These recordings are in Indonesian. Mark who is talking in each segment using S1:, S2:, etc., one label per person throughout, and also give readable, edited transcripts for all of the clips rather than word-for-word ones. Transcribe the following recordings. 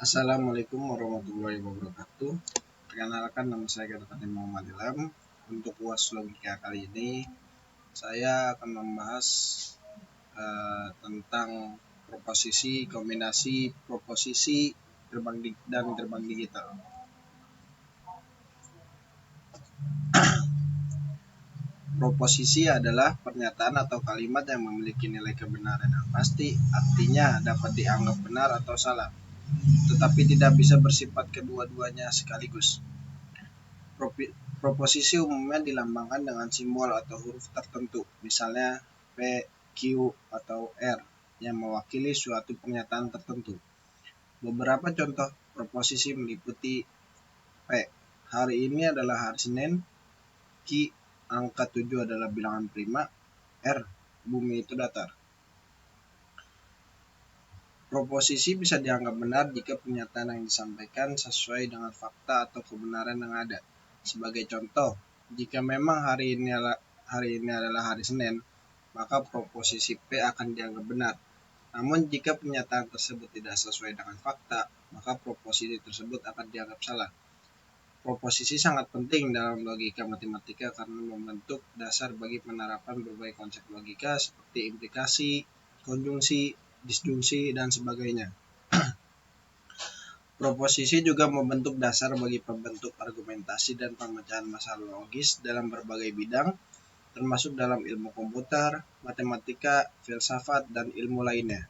S1: Assalamualaikum warahmatullahi wabarakatuh. Perkenalkan, nama saya Gadotani Muhammad Ilham. Untuk UAS Logika kali ini, saya akan membahas tentang proposisi, kombinasi proposisi, dan gerbang digital. Proposisi adalah pernyataan atau kalimat yang memiliki nilai kebenaran yang pasti, artinya dapat dianggap benar atau salah, tetapi tidak bisa bersifat kedua-duanya sekaligus. Proposisi umumnya dilambangkan dengan simbol atau huruf tertentu, misalnya P, Q, atau R, yang mewakili suatu pernyataan tertentu. Beberapa contoh proposisi meliputi P, hari ini adalah hari Senin. Q, angka 7 adalah bilangan prima. R, bumi itu datar. Proposisi bisa dianggap benar jika pernyataan yang disampaikan sesuai dengan fakta atau kebenaran yang ada. Sebagai contoh, jika memang hari ini adalah hari Senin, maka proposisi P akan dianggap benar. Namun jika pernyataan tersebut tidak sesuai dengan fakta, maka proposisi tersebut akan dianggap salah. Proposisi sangat penting dalam logika matematika karena membentuk dasar bagi penerapan berbagai konsep logika seperti implikasi, konjungsi, disjungsi, dan sebagainya. Proposisi juga membentuk dasar bagi pembentuk argumentasi dan pemecahan masalah logis dalam berbagai bidang, termasuk dalam ilmu komputer, matematika, filsafat, dan ilmu lainnya.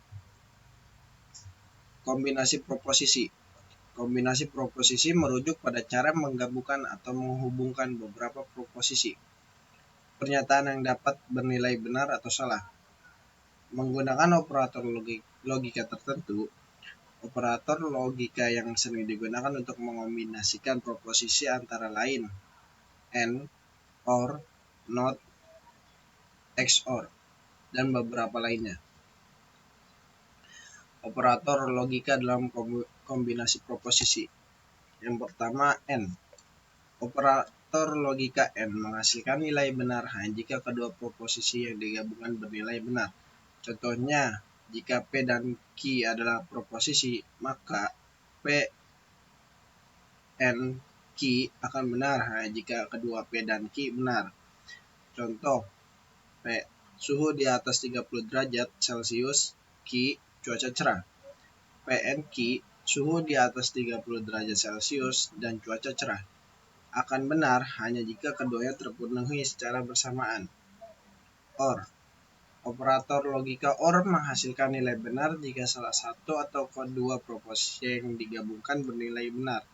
S1: Kombinasi proposisi. Kombinasi proposisi merujuk pada cara menggabungkan atau menghubungkan beberapa proposisi. Pernyataan yang dapat bernilai benar atau salah. Menggunakan operator logika tertentu, operator logika yang sering digunakan untuk mengombinasikan proposisi antara lain and, or, not, XOR, dan beberapa lainnya. Operator logika dalam kombinasi proposisi. Yang pertama, and. Operator logika and menghasilkan nilai benar hanya jika kedua proposisi yang digabungkan bernilai benar. Contohnya, jika P dan Q adalah proposisi, maka P and Q akan benar hanya jika kedua P dan Q benar. Contoh, P, suhu di atas 30 derajat Celcius, Q, cuaca cerah. P and Q, suhu di atas 30 derajat Celcius dan cuaca cerah, akan benar hanya jika keduanya terpenuhi secara bersamaan. OR. Operator logika OR menghasilkan nilai benar jika salah satu atau kedua proposisi yang digabungkan bernilai benar.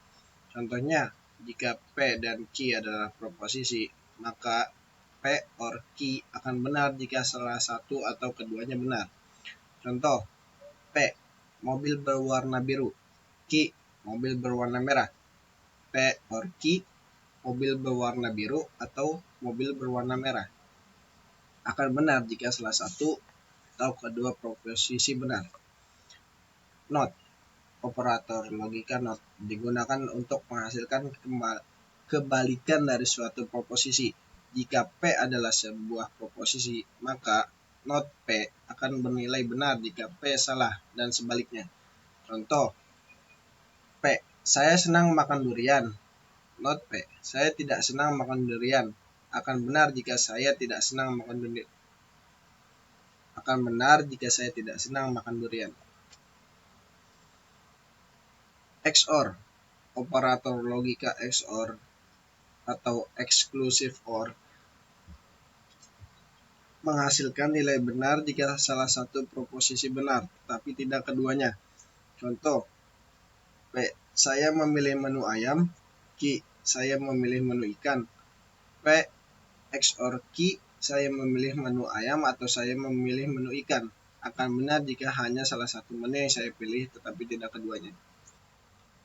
S1: Contohnya, jika P dan Q adalah proposisi, maka P or Q akan benar jika salah satu atau keduanya benar. Contoh, P, mobil berwarna biru. Q, mobil berwarna merah. P or Q, mobil berwarna biru atau mobil berwarna merah, akan benar jika salah satu atau kedua proposisi benar. Not. Operator logika not digunakan untuk menghasilkan kebalikan dari suatu proposisi. Jika P adalah sebuah proposisi, maka not P akan bernilai benar jika P salah dan sebaliknya. Contoh, P, saya senang makan durian. Not P, saya tidak senang makan durian, akan benar jika saya tidak senang makan durian. XOR. Operator logika XOR atau exclusive OR menghasilkan nilai benar jika salah satu proposisi benar, tetapi tidak keduanya. Contoh, P, saya memilih menu ayam. Q, saya memilih menu ikan. P XOR Q, saya memilih menu ayam atau saya memilih menu ikan, akan benar jika hanya salah satu menu yang saya pilih tetapi tidak keduanya.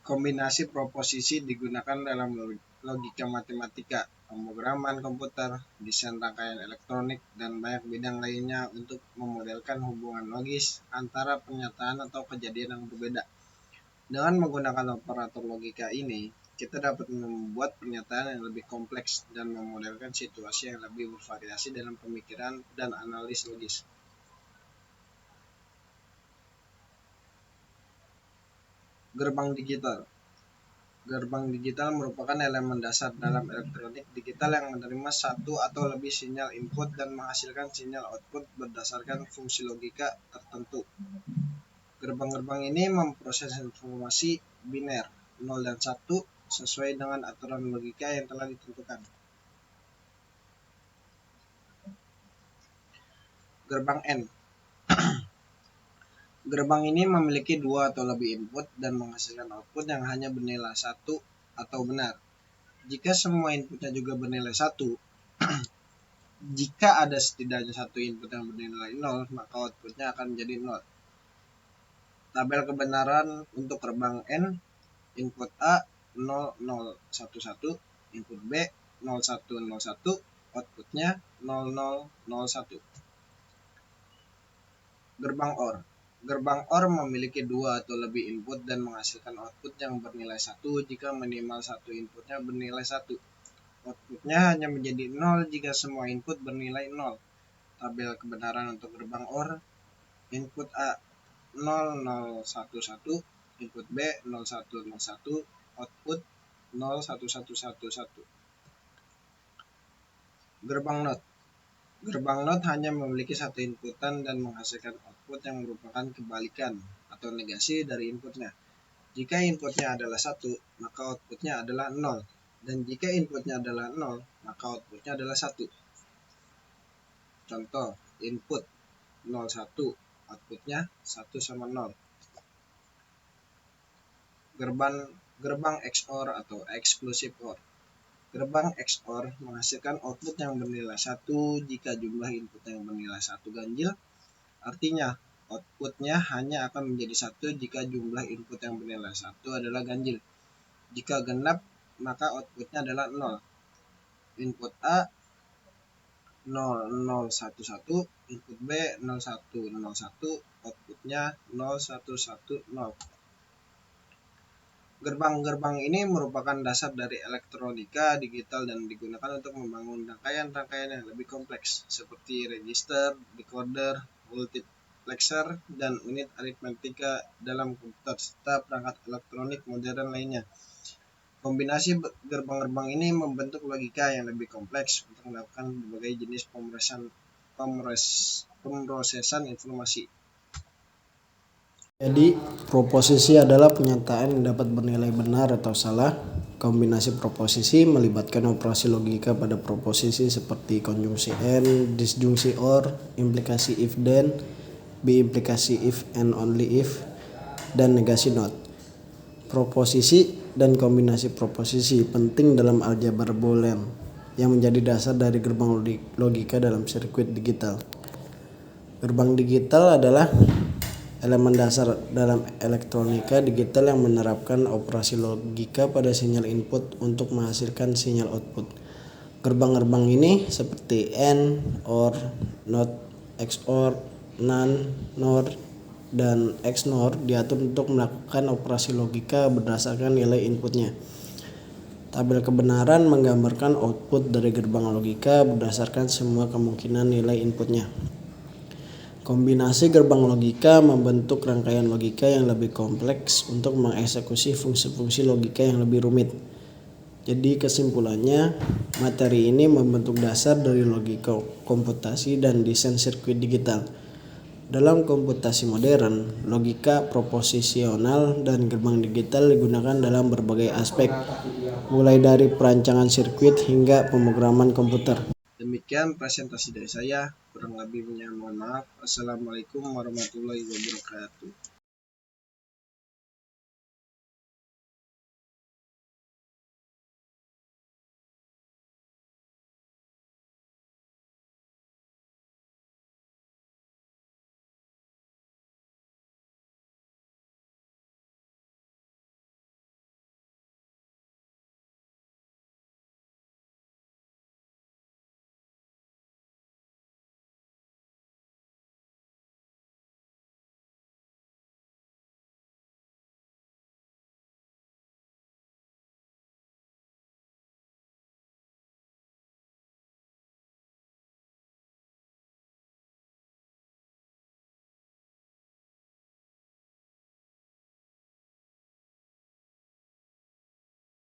S1: Kombinasi proposisi digunakan dalam logika matematika, pemrograman komputer, desain rangkaian elektronik, dan banyak bidang lainnya untuk memodelkan hubungan logis antara pernyataan atau kejadian yang berbeda. Dengan menggunakan operator logika ini, kita dapat membuat pernyataan yang lebih kompleks dan memodelkan situasi yang lebih bervariasi dalam pemikiran dan analis logis. Gerbang digital. Gerbang digital merupakan elemen dasar dalam elektronik digital yang menerima satu atau lebih sinyal input dan menghasilkan sinyal output berdasarkan fungsi logika tertentu. Gerbang-gerbang ini memproses informasi biner 0 dan 1 sesuai dengan aturan logika yang telah ditentukan. Gerbang N. Gerbang ini memiliki dua atau lebih input dan menghasilkan output yang hanya bernilai 1 atau benar. Jika semua inputnya juga bernilai 1, jika ada setidaknya satu input yang bernilai 0, maka outputnya akan menjadi 0. Tabel kebenaran untuk gerbang N, input A 0011, input B 0101, outputnya 0001. Gerbang OR. Gerbang OR memiliki dua atau lebih input dan menghasilkan output yang bernilai 1 jika minimal satu inputnya bernilai 1. Outputnya hanya menjadi 0 jika semua input bernilai 0. Tabel kebenaran untuk gerbang OR, input A 0011, input B 0101, output 01111. Gerbang NOT. Gerbang NOT hanya memiliki satu inputan dan menghasilkan output yang merupakan kebalikan atau negasi dari inputnya. Jika inputnya adalah 1, maka outputnya adalah 0. Dan jika inputnya adalah 0, maka outputnya adalah 1. Contoh, input 01, outputnya 1 sama 0. Gerbang XOR atau Exclusive OR. Gerbang XOR menghasilkan output yang bernilai 1 jika jumlah input yang bernilai 1 ganjil. Artinya, outputnya hanya akan menjadi 1 jika jumlah input yang bernilai 1 adalah ganjil. Jika genap, maka outputnya adalah 0. Input A 0011, input B 0101, outputnya 0110. Gerbang-gerbang ini merupakan dasar dari elektronika digital dan digunakan untuk membangun rangkaian-rangkaian yang lebih kompleks seperti register, decoder, multiplexer, dan unit aritmatika dalam komputer serta perangkat elektronik modern lainnya. Kombinasi gerbang-gerbang ini membentuk logika yang lebih kompleks untuk melakukan berbagai jenis pemrosesan informasi.
S2: Jadi, proposisi adalah pernyataan yang dapat bernilai benar atau salah. Kombinasi proposisi melibatkan operasi logika pada proposisi seperti konjungsi and, disjungsi or, implikasi if then, bi-implikasi if and only if, dan negasi not. Proposisi dan kombinasi proposisi penting dalam aljabar Boolean yang menjadi dasar dari gerbang logika dalam sirkuit digital. Gerbang digital adalah elemen dasar dalam elektronika digital yang menerapkan operasi logika pada sinyal input untuk menghasilkan sinyal output. Gerbang-gerbang ini seperti AND, OR, NOT, XOR, NAND, NOR, dan XNOR diatur untuk melakukan operasi logika berdasarkan nilai inputnya. Tabel kebenaran menggambarkan output dari gerbang logika berdasarkan semua kemungkinan nilai inputnya. Kombinasi gerbang logika membentuk rangkaian logika yang lebih kompleks untuk mengeksekusi fungsi-fungsi logika yang lebih rumit. Jadi kesimpulannya, materi ini membentuk dasar dari logika komputasi dan desain sirkuit digital. Dalam komputasi modern, logika proposisional dan gerbang digital digunakan dalam berbagai aspek, mulai dari perancangan sirkuit hingga pemrograman komputer.
S1: Demikian presentasi dari saya, kurang lebihnya mohon maaf. Assalamualaikum warahmatullahi wabarakatuh.